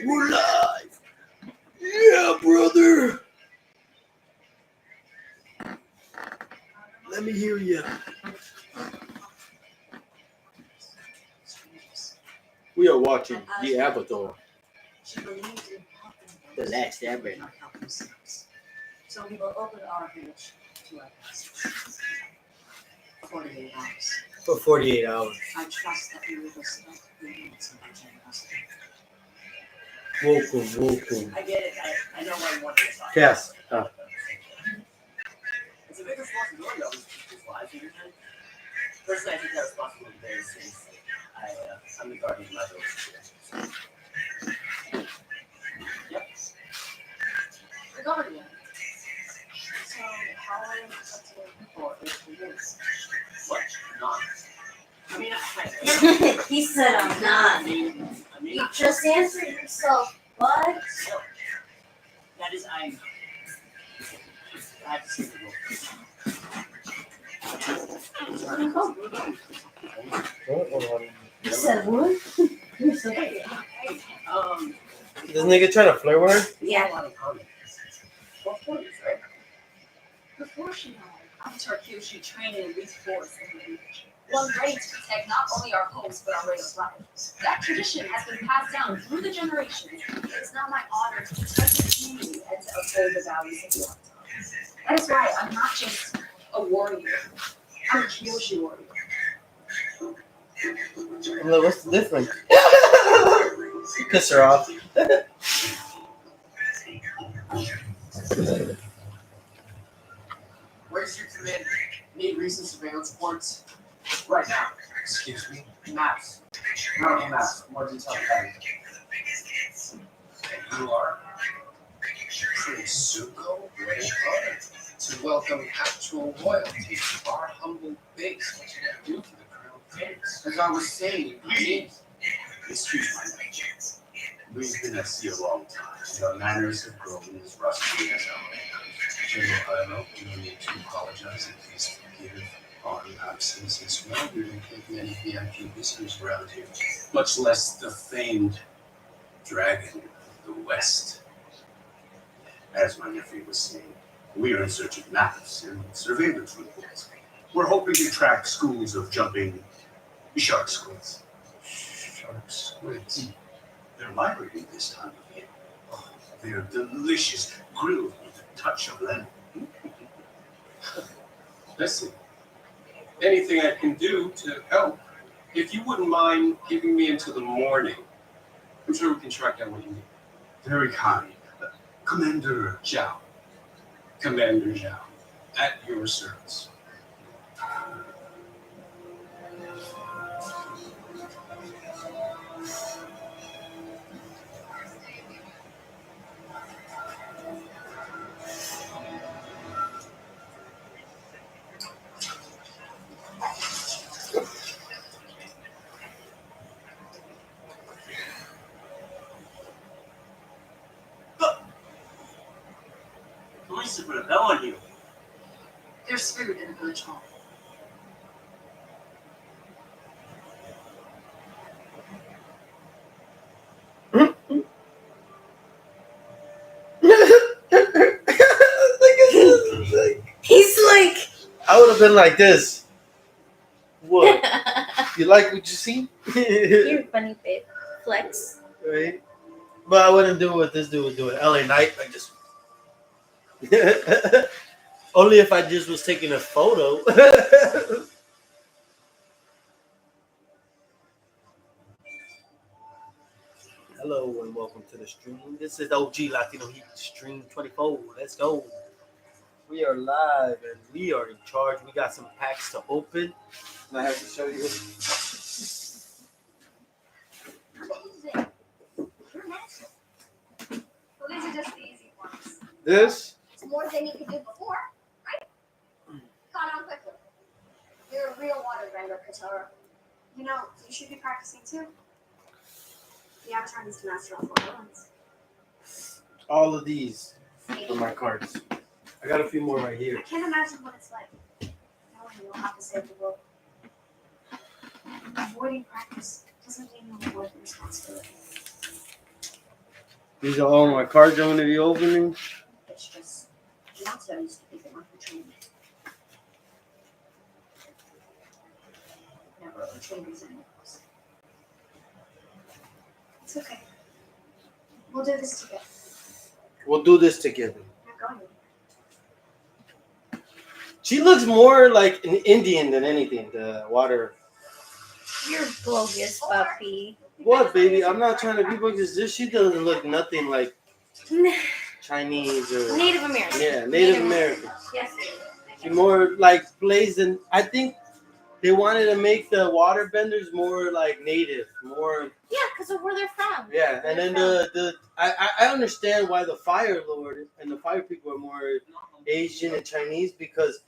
We're live. Yeah, brother. Let me hear you. We are watching the Avatar, the last Airbender. So we will open our village to our passage. 48 hours. For 48 hours. I trust that we will respect the limits of our generosity. Welcome. I get it. I know why you want to decide. Yes. It's a big responsibility, all these people's lives in your hand. Personally, I take that responsibility very seriously. I'm the guardian of my village. Yep. The guardian. So, how long up to for 8 years? What? Not. I mean, He said I'm not. You just answered yourself. What? So, that is, I have to see the You said what? You said This nigga trying to flirt with her? yeah. Well, 40s, right? Before she died, Avatar Kyoshi trained in elite force in the village. One ready to protect not only our homes but our way of life. That tradition has been passed down through the generations. It is now my honor to protect the community and to uphold the values of the Avatar. That is why I'm not just a warrior. I'm a Kyoshi warrior. I'm like, what's the difference? Piss her off. Where's your command? Need recent surveillance reports? Right now. Excuse me? Maps. Medical maps. More detailed guidance. And you are? Prince Zuko, ready to welcome actual royalty to our humble base. What you gonna do for the crown prince? As I was saying, Please, excuse my language. We've been at sea a long time. Your manners have grown as rusty as our General Ilo, no need to apologize and please forgive our absence as well. We don't take many VIP visitors around here, much less the famed Dragon of the West. As my nephew was saying, we are in search of maps and surveillance reports. We're hoping to track schools of jumping shark squids. Shark squids? They're migrating this time of year. Oh, they're delicious, grilled with a touch of lemon. Listen, anything I can do to help, if you wouldn't mind giving me until the morning, I'm sure we can track down what you need. Very kind. Commander Zhao. Commander Zhao. At your service. Who needs to put a bell on you? There's food in the village hall. He's like. I would have been like this. What? You like what you see? You're funny, babe. Flex. Right? But I wouldn't do what this dude was doing. LA Knight, I just. Only if I just was taking a photo. Hello and welcome to the stream. This is OG Latino Heat Stream 24. Let's go. We are live and we are in charge. We got some packs to open. And I have to show you. You're natural. Well, these are just the easy ones. This? It's more than you could do before, right? Caught on quickly. You're a real water bender, Katara. You know, you should be practicing too. The Avatar needs to master all 4 villains. All of these are my cards. I got a few more right here. I can't imagine what it's like knowing you'll have to save the world. Avoiding practice doesn't mean you'll avoid responsibility. These are all my cards I'm gonna be opening. It's just, lots of used to think they were for training. Never for training these animals. It's okay. We'll do this together. We'll do this together. I'm not going anywhere. She looks more like an Indian than anything. The water. You're bogus, puppy. What, baby? I'm not trying to be bogus. She doesn't look nothing like Chinese or Native American. yeah, Native American. Yes. She more like plays than I think they wanted to make the waterbenders more like native, more Yeah, because of where they're from. yeah. And then I understand why the Fire Lord and the Fire People are more Asian and Chinese because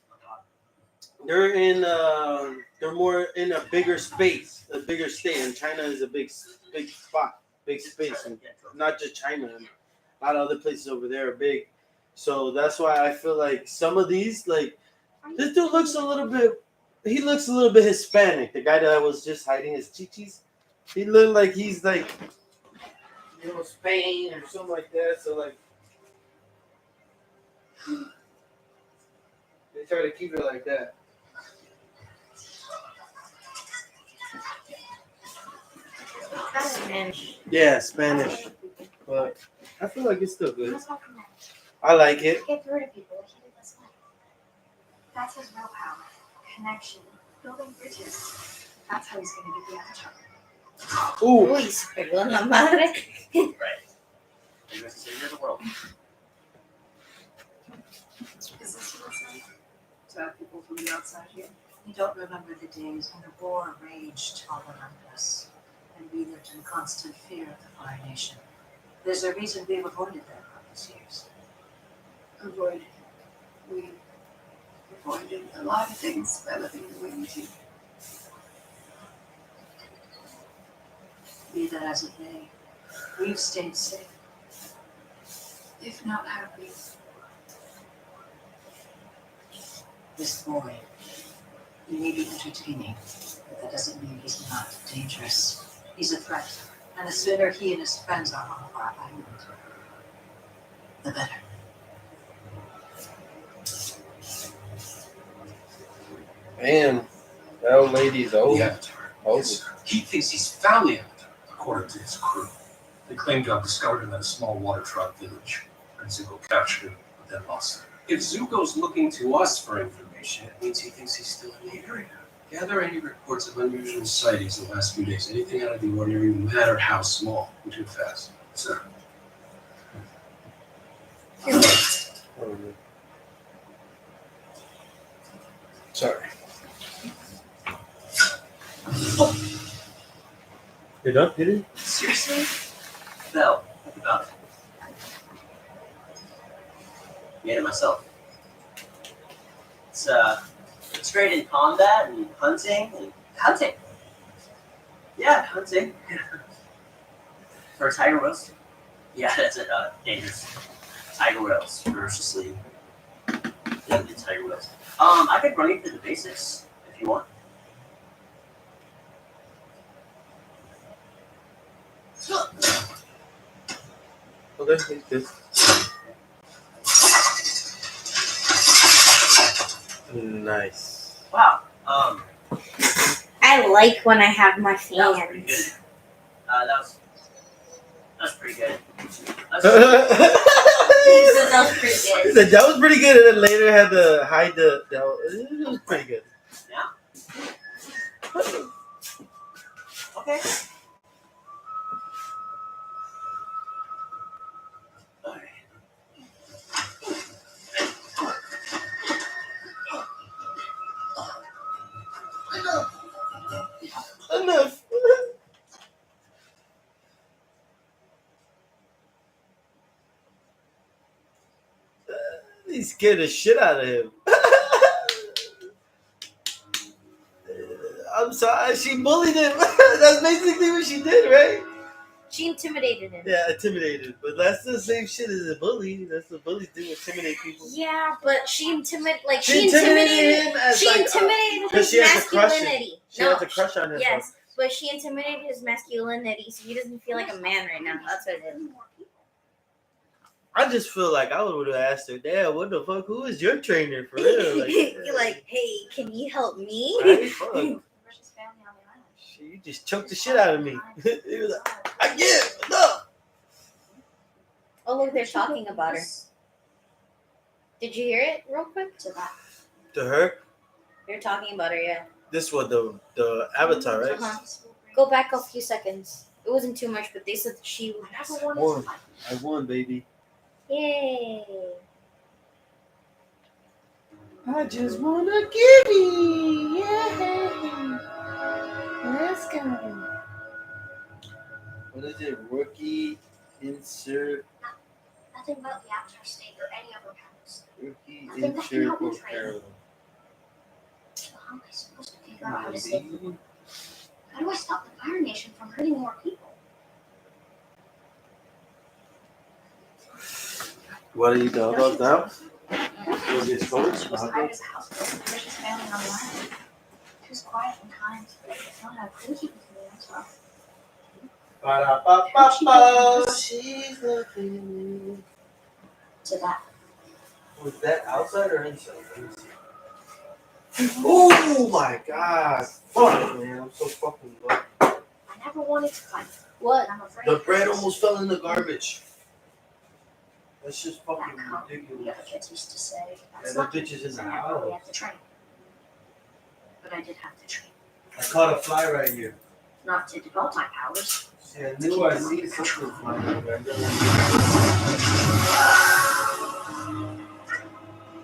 they're more in a bigger space, a bigger state, and China is a big spot, big space, and not just China. A lot of other places over there are big, so that's why I feel like some of these, like this dude looks a little bit. He looks a little bit Hispanic. The guy that was just hiding his chichis, he looked like he's like, Spain or something like that. So like, they try to keep it like that. Spanish. Yeah, Spanish. But I feel like it's still good. Let's not connect. I like it. Get rid of people. He did this way. That's his real power. Connection. Building bridges. That's how he's gonna get the avatar. Ooh. Uy, se pegó en la madre. Right. You guys say you're the world. Is this what it's like? To have people from the outside here. We don't remember the days when the war raged all around us, and we lived in constant fear of the Fire Nation. There's a reason we've avoided that all these years. Avoid. We avoided a lot of things by living the way we do. Be that as it may, we've stayed safe. If not happy. This boy, he may be entertaining, but that doesn't mean he's not dangerous. He's a threat, and the sooner he and his friends are off our island, the better. Man, that old lady's old. The Avatar. Oh. Yes. He thinks he's found the Avatar, according to his crew. They claim to have discovered him at a small water tribe village. And Zuko captured him, but then lost him. If Zuko's looking to us for information, it means he thinks he's still in the area. Gather any reports of unusual sightings in the last few days. Anything out of the ordinary, no matter how small. We do it fast. Sir. Sorry. You done? Did it? Seriously? No. Think about it. Made it myself. It's great in combat and hunting hunting. Yeah, hunting. For tiger whales. Yeah, that's it. Dangerous. Tiger whales, ferociously deadly tiger whales. I could run you through the basics if you want. Okay, this. Nice. Wow. I like when I have my That was pretty good. fans. That's pretty good. He said that was pretty He good. said that was pretty good, and then later had to hide the. It was pretty good. Okay. Alright. Enough. He scared the shit out of him. I'm sorry, she bullied him. That's basically what she did, right? She intimidated him. Yeah, intimidated. But that's the same shit as a bully. That's what bullies do, intimidate people. Yeah, but she intimidated him as She like, intimidated because his she has a crush. masculinity. She has a crush on him. Yes, but she intimidated his masculinity, so he doesn't feel like a man right now. That's what it is. I just feel like I would have asked her, Dad, what the fuck? Who is your trainer for real? You're like, hey, can you help me? right? Fuck. The richest family on the island. Shit, you just choked the shit out of me. He was like, I get it. No. Oh, look, they're talking about her. Did you hear it real quick? To that. To her, They're talking about her, yeah. this was the Avatar, right? Uh-huh. Go back a few seconds. It wasn't too much, but they said she I never wanted One. to fight. I won, baby. Yay. I just wanna give you. Yeah. Let's go. What is it? Rookie insert. Nothing about the Avatar state or any other powers. Rookie I think that can insert help me or train. parallel. So how am I supposed to figure out how to save the world? How do I stop the Fire Nation from hurting more people? What are you talking about now? She was hired as a housegirl for the richest family on the island. She was quiet and kind. No one had a clue she was doing as well. Ba-da-ba-ba-ba. She's looking. To that. Was that outside or inside? Oh my god. Fuck, man. I'm so fucking low. I never wanted to fight. What? I'm afraid. The bread almost fell in the garbage. That's just That fucking come, the ridiculous. other kids used to say. And That's the not bitch is in the I never really house. had to train. But I did have to train. I caught a fly right here. Not to develop my powers. See, I knew I seen something flying right there.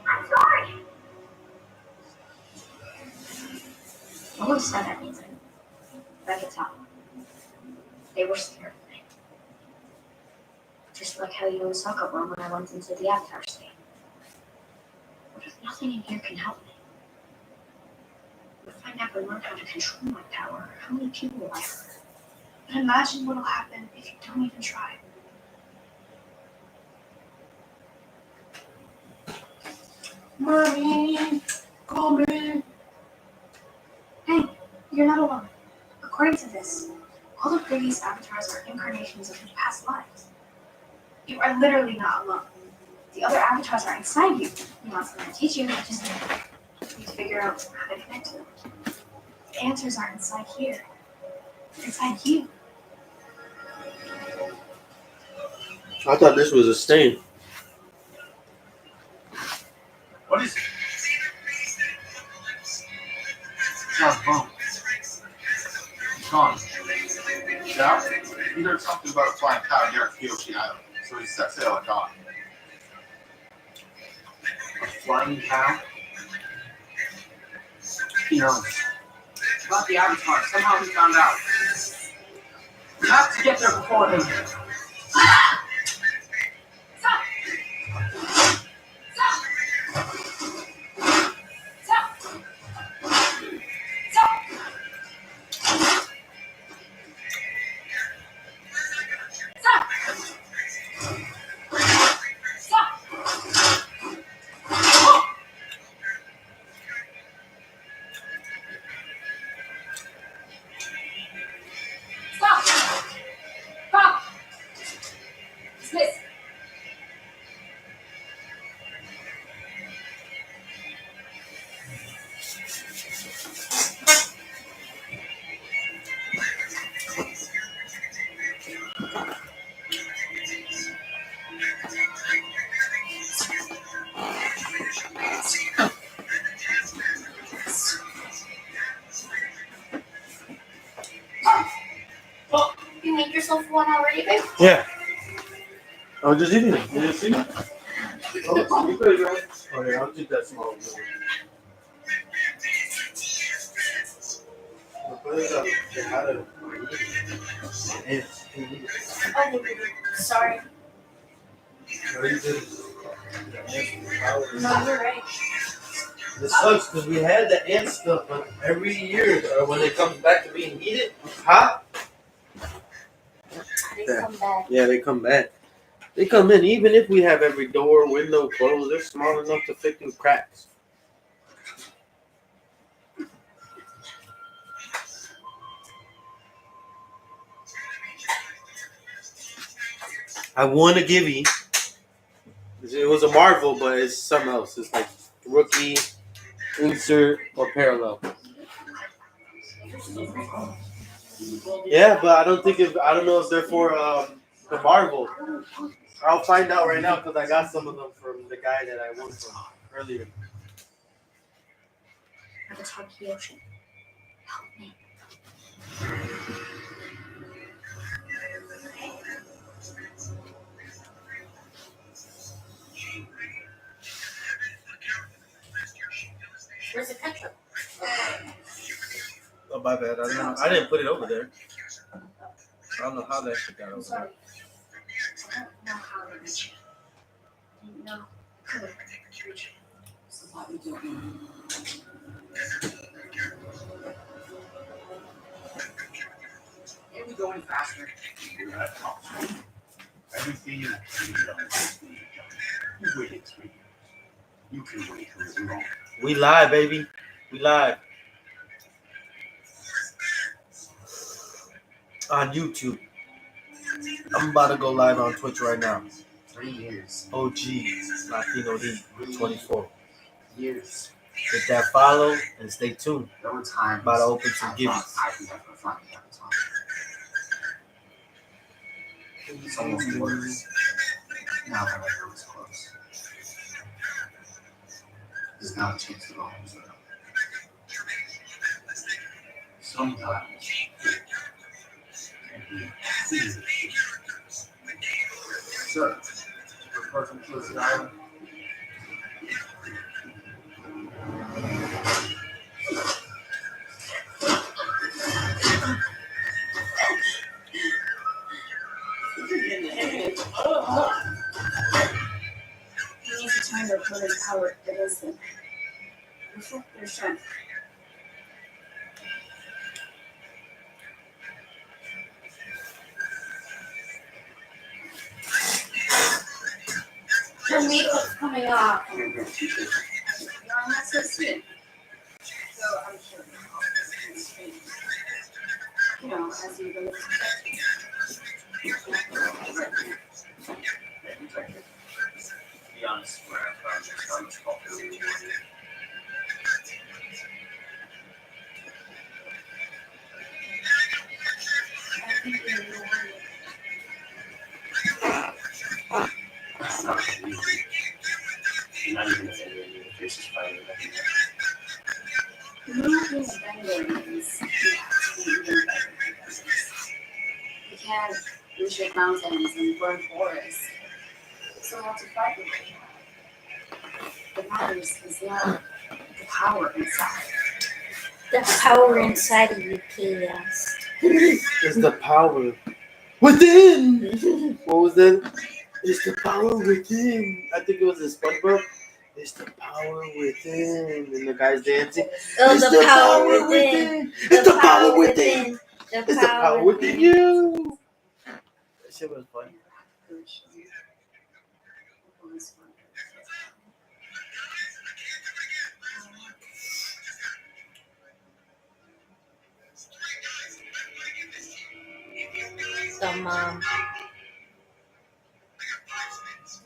I'm sorry. No one said anything. But I could tell. They were scared of me. Just like how you and Sokka were when I went into the Avatar state. What if nothing in here can help me? What if I never learn how to control my power? How many people will I hurt? But imagine what'll happen if you don't even try. Mommy, come in. Hey, you're not alone. According to this, all the previous avatars are incarnations of your past lives. You are literally not alone. The other avatars are inside you. You want someone to teach you, you just need to figure out how to connect to them. The answers aren't inside here. They're inside you. I thought this was a stain. What is it? John's phone. It's gone. Yeah? He heard something about a flying cow near Kyoshi Island, so he set sail and gone. A flying cow? He knows. About the Avatar, somehow he found out. We have to get there before him. Dismiss. You made yourself one already, babe? Yeah. I was just eating it. You didn't see it? Oh, you could, right? Oh, yeah, I'll take that small one. Oh, sorry. No, you're right. It sucks because we had the ant stuff, but every year when it comes back to being heated, hot, They come back. yeah, they come back. They come in even if we have every door, window closed. They're small enough to fit through cracks. I want to give you It was a Marvel, but it's something else. It's like rookie, insert, or parallel. Yeah, but I don't know if they're for the Marvel. I'll find out right now because I got some of them from the guy that I worked for earlier. Avatar Kyoshi. Help me. Where's the ketchup? Oh, my bad. I didn't put it over there. I don't know how that shit got over there. Sorry. I don't know how to reach it. No. Good. So what we do? Maybe going faster. Everything you can be done. You waited 3 years. You can wait a little longer. We live, baby. We live. On YouTube. I'm about to go live on Twitch right now. 3 years. OG Latino Heat 24. Years. Hit that follow and stay tuned. There were times About to open some I gibbies. thought I'd never finally have a time. It's almost worse. Now that I know it's close. There's not a chance to go home with them. Sometimes it can be foolish. Sir, the person to the island. He needs to turn their opponent's power against them. Reflect their strength. Your makeup's coming off. No, I'm not so soon. So I'm sure you're straight. You know, as you go To be honest, where I found this how much popular we were. I think you're the one. That's not really. You're not even offended me if you're just fighting with me. Not being offended means you have to be even better than others. You can't reshape mountains and burn forests. So you have to fight with what you have. What matters is not the power inside. The power inside of you, chaos. It's the power within. What was that? It's the power within. I think it was in SpongeBob. It's the power within, and the guy's dancing. Oh, It's the power within. It's the power within. The It's the power within you. That shit was funny. The mom.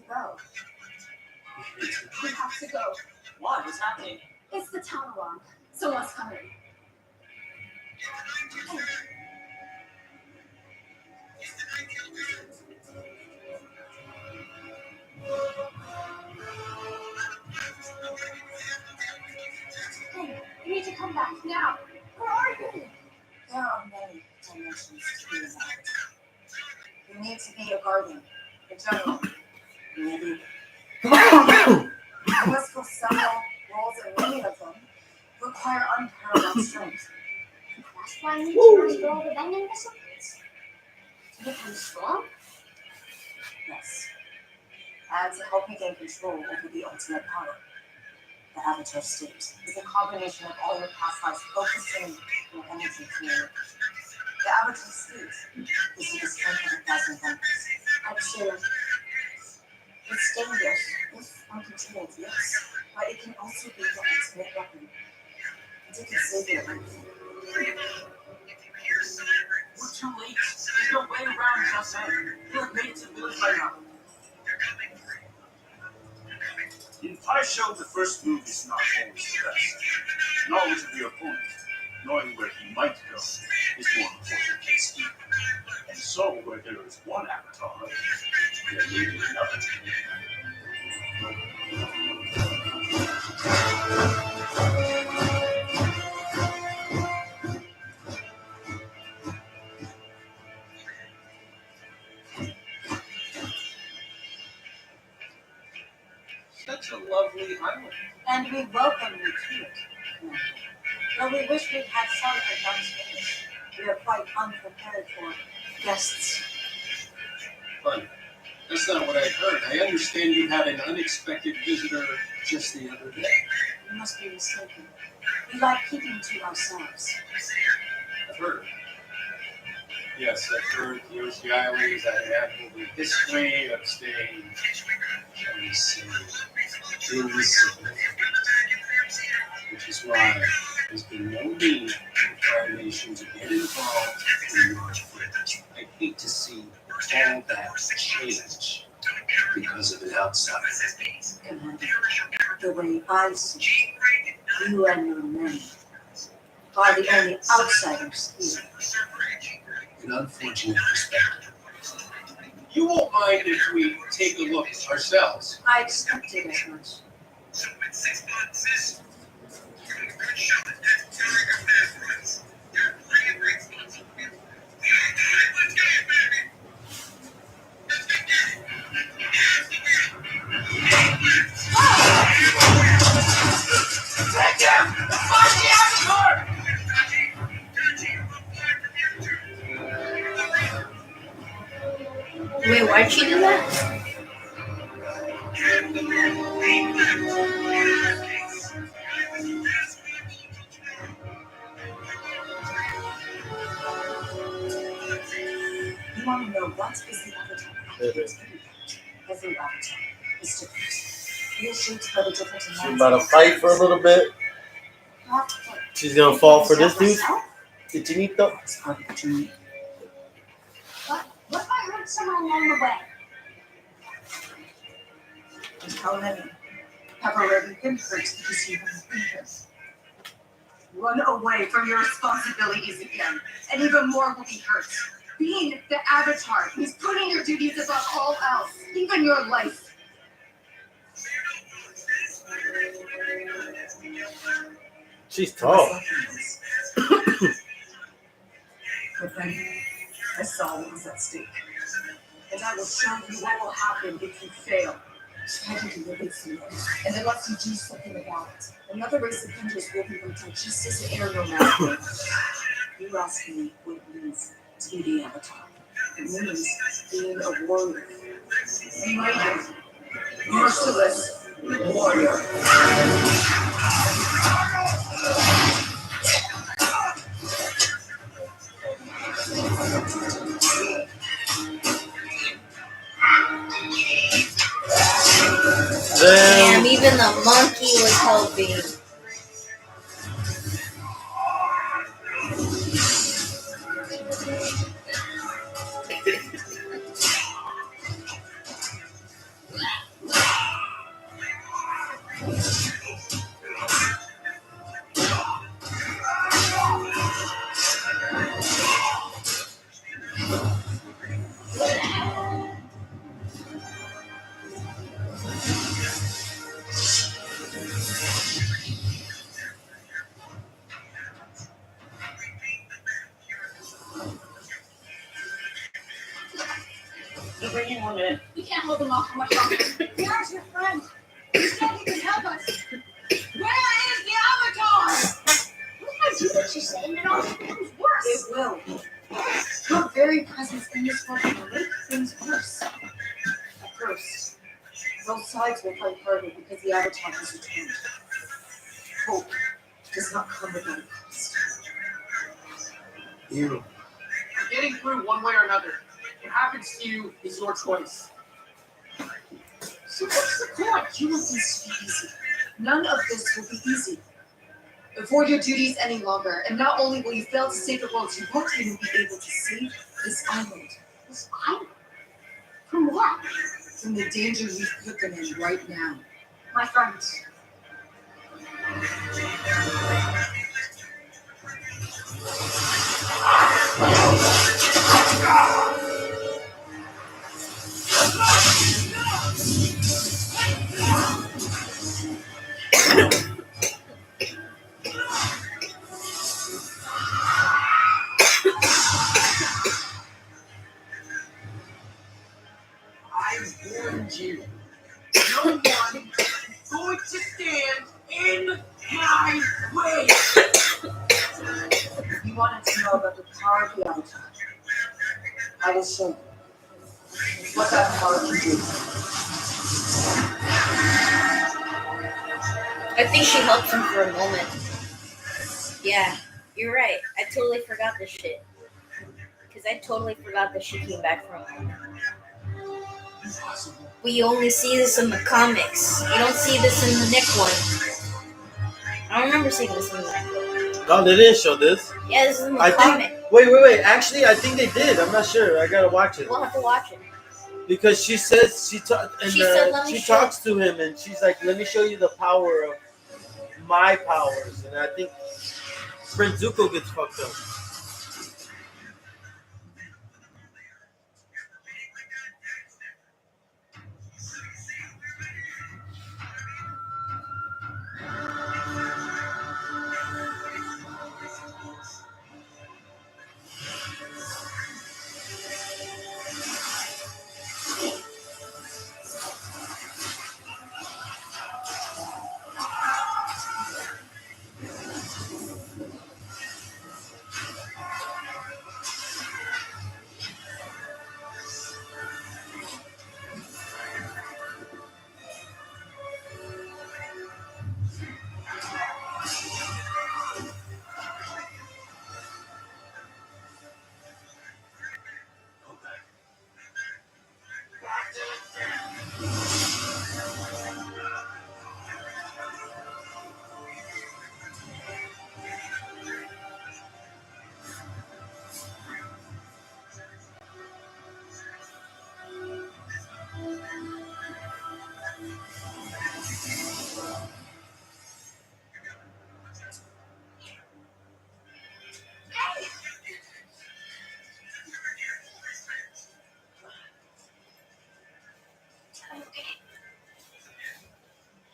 Go. We have to go. What? What's happening? It's the town alarm. Someone's coming. Hey, you need to come back now. Where are you? There are many dimensions to be inhabited. You need to be a guardian, a general, maybe. You must fulfill roles, and many of them require unparalleled strength. That's why you need to learn to grow the bending disciplines. To become strong? Yes. And to help you gain control over the ultimate power. The Avatar state is a combination of all your past lives focusing your energy community. The Avatar state gives you the strength of 1,000 members. I'm sure it's dangerous if uncontrolled, yes, but it can also be the ultimate weapon. It can save your life. We're too late. There's no way around just saying. You're made to village right now. show, the first move is not always the best. Knowledge of your opponent, knowing where he might go, is more important than speed. And so, where there is one avatar, there may be another. Such a lovely island. And we welcome you to it, Commander. Though we wish we'd had some advance notice. We are quite unprepared for guests. But that's not what I heard. I understand you had an unexpected visitor just the other day. You must be mistaken. We like keeping to ourselves. I've heard. Yes, I've heard Kyoshi Island is a handful of history of staying, shall we say, insignificant. Which is why there's been no need for our nation to get involved in your affairs. I hate to see all that change because of an outsider. Commander, the way I see it, you and your men are the only outsiders here. An unfortunate perspective. You won't mind if we take a look ourselves. I expected as much. Wait, why'd she do that? You want to know what is the avatar? Every avatar is different. Your shapes are the different She's amounts. about to fight for a little bit. She's gonna fall for this dude. The Chinito. It's part of the journey. What if I hurt someone along the way? And how many have already been hurt because you haven't been here? Run away from your responsibilities again, and even more will be hurt. Being the avatar is putting your duties above all else, even your life. She's tall. But then, I saw what was at stake. And I will show you what will happen if you fail. Tragedy will hit you, and unless you do something about it, another race of hunters will be waiting just as an air no matter what. You ask me what it means to be the avatar. It means being a warrior. A mighty, merciless warrior. Damn, even the monkey was helping. We can't hold them off for much longer. Where's your friend? You said he could help us. Where is the avatar? What if I do what you say and it all becomes worse? It will. Your very presence in this world will make things worse. At first, both sides will fight harder because the avatar has returned. Hope does not come without a cost. You. Getting through one way or another. What happens to you is your choice. So what's the point? You want this to be easy. None of this will be easy. Avoid your duties any longer, and not only will you fail to save the world, you won't even be able to save this island. This island? From what? From the danger you've put them in right now. My friends, I warned you. No one going to stand in my way. You wanted to know about the power of the Avatar. I will show you what that power can do. I think she helps him for a moment. Yeah, you're right. I totally forgot this shit. Because I totally forgot that she came back from home. Impossible. We only see this in the comics. You don't see this in the Nick one. I don't remember seeing this in the Nick one. No, they didn't show this. Yeah, this is in the I comic. think. Wait. Actually, I think they did. I'm not sure. I gotta watch it We'll have to watch it. because she says She said, "Let me she show-" talks to him and she's like, "Let me show you the power of my powers." And I think Prince Zuko gets fucked up.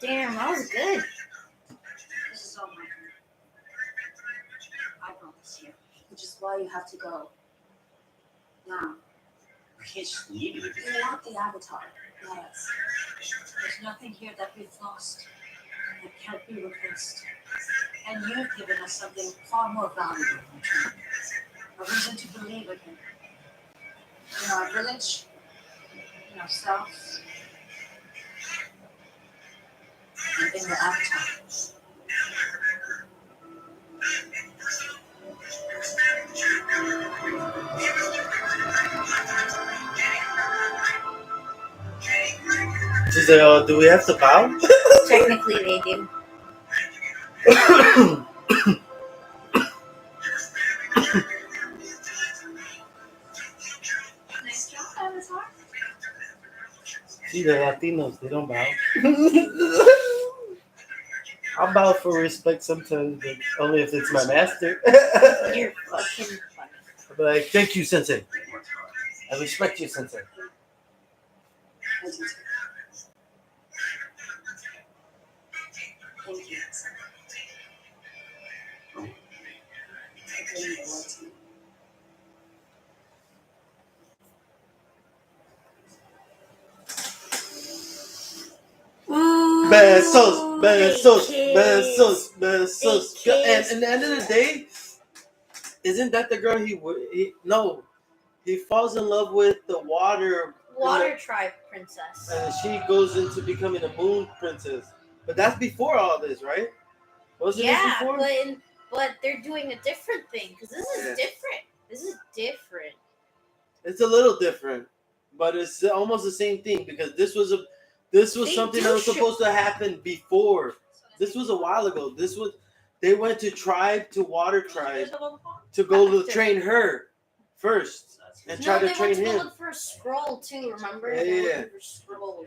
Damn, that was good. This is all my fault. I brought this here, which is why you have to go. Now, We can't just leave it. you want the Avatar, not us. There's nothing here that we've lost that can't be replaced. And you've given us something far more valuable in return. A reason to believe again. In our village, in ourselves, and in the Avatar. She's like, "Oh, do we have to bow?" Technically, they do. Nice job, Avatar. See, the Latinos, they don't bow. I'll bow for respect sometimes, but only if it's my master. You're fucking funny. I'll be like, "Thank you, Sensei. I respect you, Sensei." Thank you. Thank you. It really means a lot to me. Ooh, Besos, besos, they besos, kiss. besos. They And kiss. at the end of the day, isn't that the girl he falls in love with the water, Water tribe princess. and she goes into becoming a moon princess. But that's before all this, right? Wasn't it Yeah, before? but they're doing a different thing because this is Yeah. different. This is different. It's a little different, but it's almost the same thing because this was They something do that was show- supposed to happen before. This was a while ago. They went to tribe to water tribe to go to train her first and try No, to they train went to go him. look for a scroll too. Remember? Yeah, They were yeah. looking for scrolls.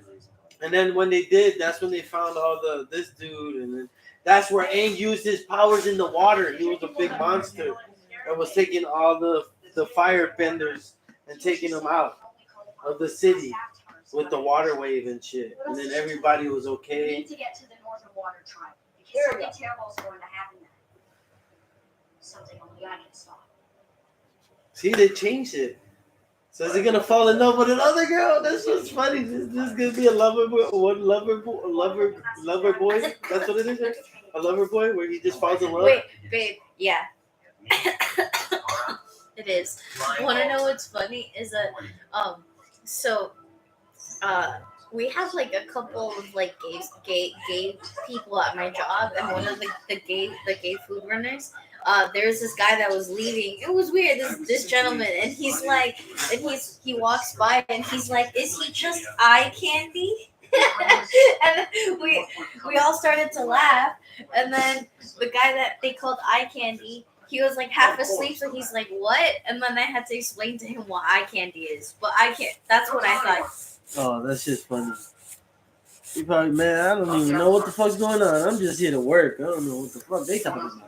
And then when they did, that's when they found all this dude, and That's where Aang used his powers in the water. He was a big monster that was taking all the firebenders and taking them out of the city with the water wave and shit. And then everybody was We okay. need to get to the Northern Water Tribe because something terrible is going to happen there. Something only I can stop. See, they changed it. So is he gonna fall in love with another girl? That's what's funny. This gonna be a lover boy, lover boy. That's what it is. Right? A lover boy where he just falls in love. Wait, babe. Yeah, it is. Want to know what's funny is that so we have like a couple of like gay people at my job, and one of the gay food runners. There's this guy that was leaving. It was weird. This gentleman, and he's like, and he walks by, and he's like, "Is he just eye candy?" And we all started to laugh, and then the guy that they called eye candy, he was like half asleep, so he's like, "What?" And then I had to explain to him what eye candy is. But I can't. That's what I thought. Oh, that's just funny. You probably, man, I don't even know what the fuck's going on. I'm just here to work. I don't know what the fuck they talking about.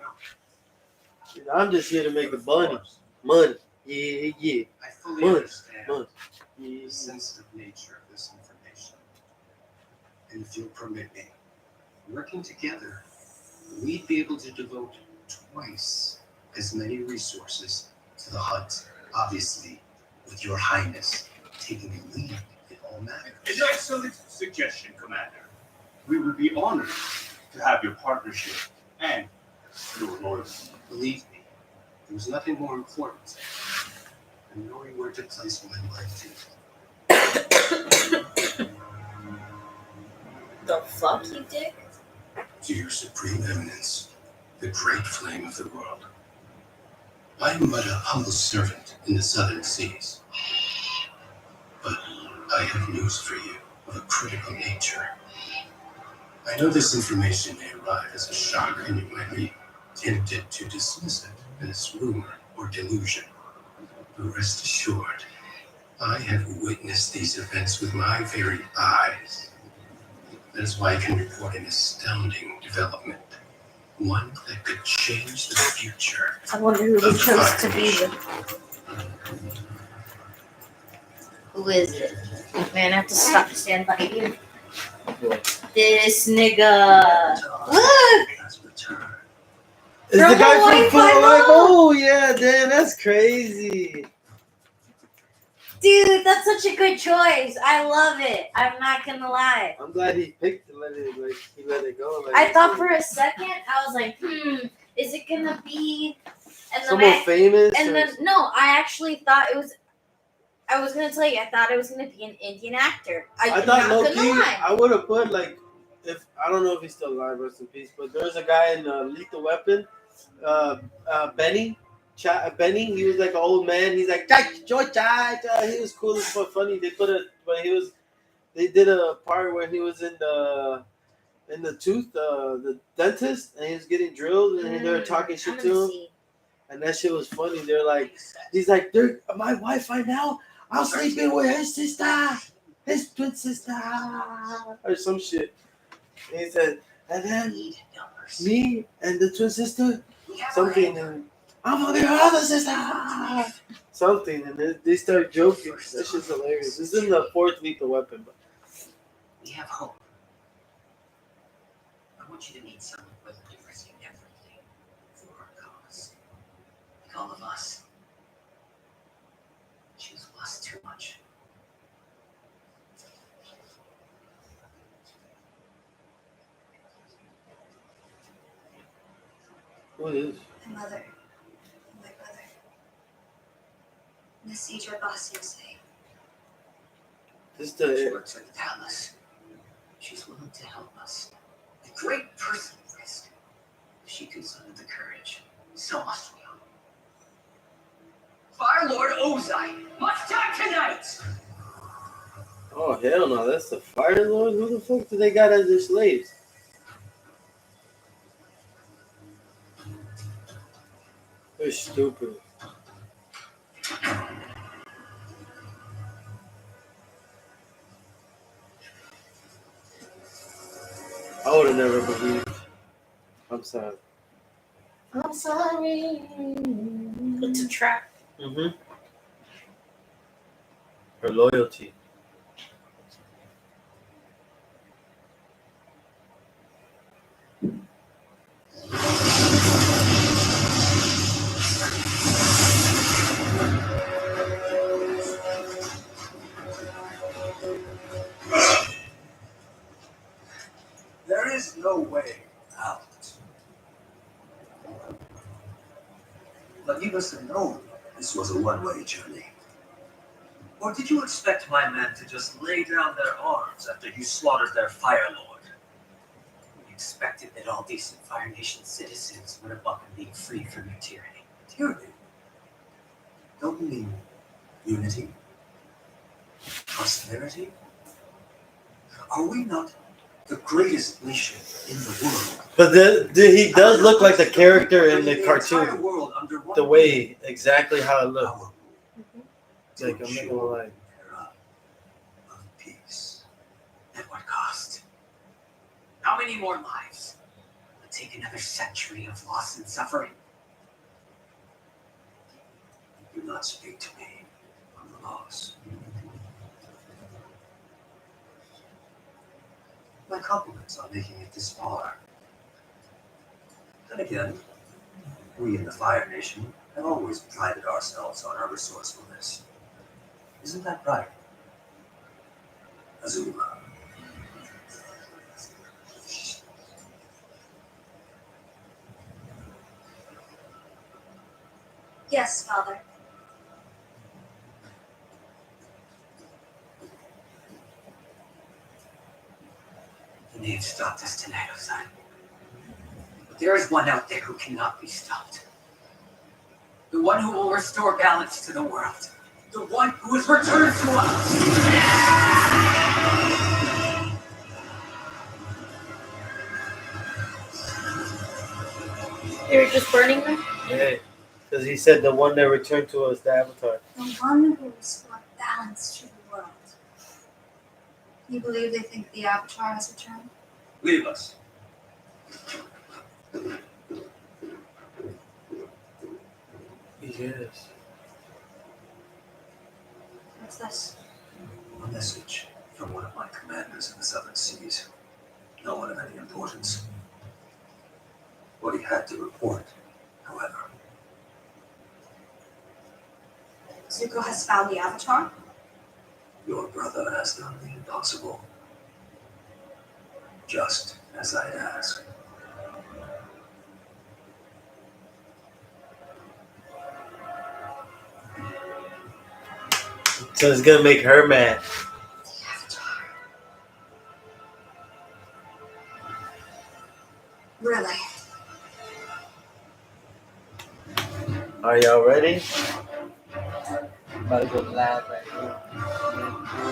I'm just here to make the money. Yeah. I fully Money. understand Money. the sensitive nature of this information. And if you'll permit me, working together, we'd be able to devote twice as many resources to the hunt. Obviously, with your highness taking the lead in all matters. An excellent suggestion, Commander. We would be honored to have your partnership and your loyalty. Believe me, there was nothing more important than knowing where to place my life. The fuck, you dick? To your supreme eminence, the great flame of the world. I am but a humble servant in the southern seas. But I have news for you of a critical nature. I know this information may arrive as a shock, and you might be tempted to dismiss it as rumor or delusion. But rest assured, I have witnessed these events with my very eyes. That is why I can report an astounding development. One that could change the future. I wonder who they chose to be the. Who is it? Man, I have to stop stand by you. This nigga. Look! It's From the guy Hawaii from Hawaii. Five-O. Oh yeah, damn, that's crazy. Dude, that's such a good choice. I love it. I'm not gonna lie. I'm glad he picked to let it he let it go. Like, I thought for a second, I was like, is it gonna be? And then someone famous. and or- then no, I actually thought it was. I was gonna tell you, I thought it was gonna be an Indian actor. I I'm thought not low gonna key, lie. I would have put like, if I don't know if he's still alive, rest in peace. But there's a guy in Lethal Weapon, Benny. Benny, he was like an old man. He's like, he was cool as fuck, funny. They did a part where he was in the tooth, the dentist, and he was getting drilled, and they were talking shit I'm to gonna him, see. and that shit was funny. They're like, he's like, they're my wife right now. I'm sleeping with his sister, his twin sister, or some shit. And he said, and then me and the twin sister, something, and I'm gonna be her other sister, something, and they start joking. That shit's hilarious. This is in the fourth Lethal Weapon, but We have hope. I want you to meet someone willing to risk everything for our cause. Like all of us. She's lost too much. what is? My mother. My brother. Miss Idra Bastianse. This She the works at the palace. She's willing to help us. A great person at risk. If she considered the courage, so must we all. Fire Lord Ozai, much time tonight! oh hell no, that's the Fire Lord. Who the fuck do they got as their slaves? They're stupid. I would have never believed. I'm sorry. I'm sorry. It's a trap. Mm-hmm. Her loyalty. There is no way out. But you must have known this was a one-way journey. Or did you expect my men to just lay down their arms after you slaughtered their Fire Lord? We expected that all decent Fire Nation citizens would have welcomed being freed from your tyranny. Tyranny? Don't you mean unity? Prosperity? Are we not the greatest nation in the world? But he does look like the character in the cartoon. World under one The way, exactly how it looked. power Like, I'm not gonna lie. era of peace. At what cost? How many more lives? Would take another century of loss and suffering? Do not speak to me of the loss. My compliments on making it this far. Then again, we in the Fire Nation have always prided ourselves on our resourcefulness. Isn't that right, Azula? Yes, Father. The name stopped us tonight, Ozan. But there is one out there who cannot be stopped. The one who will restore balance to the world. The one who has returned to us. They were just burning them? Yeah. Because he said the one that returned to us, the Avatar. The one who restored balance to the world. You believe they think the Avatar has returned? Leave us. Yes. What's this? A message from one of my commanders in the Southern Seas. No one of any importance. What he had to report, however. Zuko has found the Avatar? Your brother has done the impossible. Just as I asked. So it's gonna make her mad. The Avatar. Really? Are y'all ready? About to go live right now.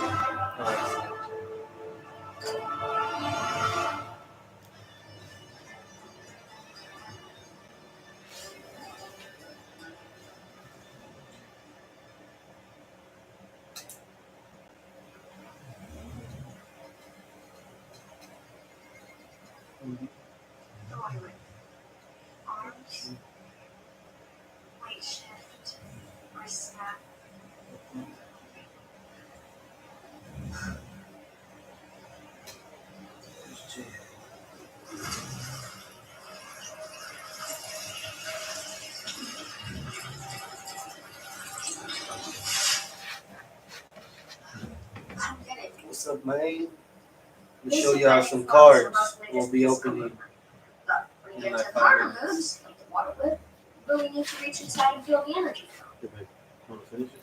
Arms. Weight shift. My snap. I don't get it. What's up, man? Let me show y'all some cards we'll be opening. But when you In get to like the 5 harder minutes. moves, like the water whip, really need to reach inside and feel the energy from. Want to finish it?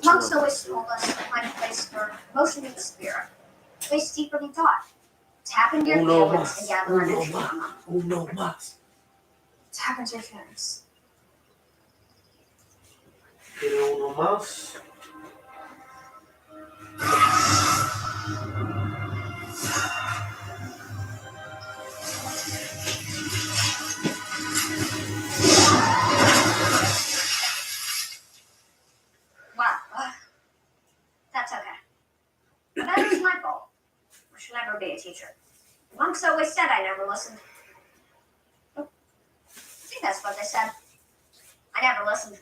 Monks always told us to find a place for motion in the spirit. A place deeper than thought. Tap into your Uno feelings más. and gather Uno energy más. from them. Uno más. Tap into your feelings. ¿Quiere uno más? Wow. That's okay. That is my fault. I should never be a teacher. Monks always said I never listened. I think that's what they said. I never listened.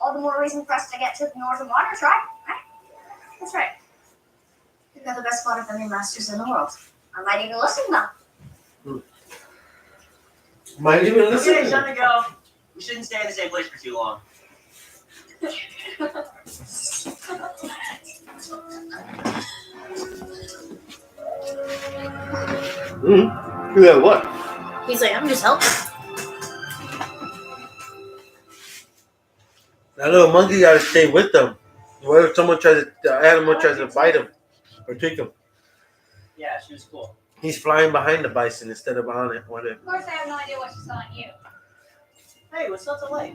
All the more reason for us to get to the Northern Water Tribe, right? That's right. We've got the best waterbending masters in the world. I might even listen to them. Might even listen. Okay, time to go. We shouldn't stay in the same place for too long. Yeah, what? He's like, I'm just helping. That little monkey gotta stay with them. What if someone tries to, the animal tries to bite him or kick him? Yeah, she was cool. He's flying behind the bison instead of on it. What if? Of course, I have no idea what she's telling you. Hey, what's not to like?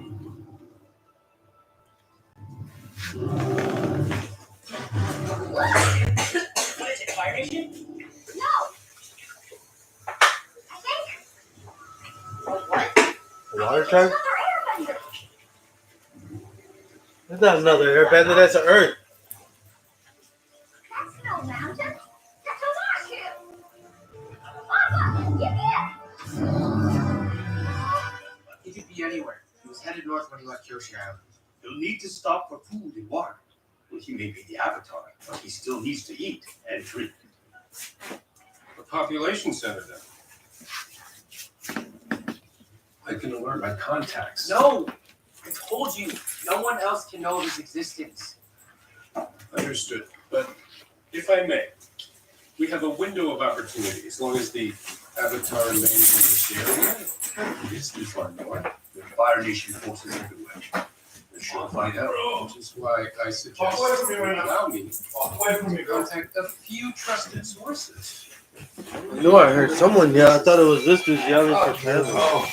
What is it, Fire Nation? No! I think What? Water it's tribe? another airbender. That's not another airbender. That's an Earth. That's no mountain. That's a marshmallow. Papa, give me He could be anywhere. He was headed north when he left Kyoshi Island. He'll need to stop for food and water. Well, he may be the Avatar, but he still needs to eat and drink. A population center then. I can alert my contacts. No! I told you, no one else can know of his existence. Understood. But if I may, we have a window of opportunity as long as the Avatar remains in this area. It's too far north. There are Fire Nation forces everywhere. We're sure to find out. Which is why I suggest Walk away from me you right now. allow me Walk away from me, to girl. contact a few trusted sources. You know, I heard someone yell. I thought it was this dude yelling for family. Oh.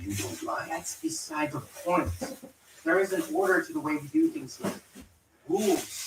You don't lie. That's beside the point. There is an order to the way we do things here. Rules.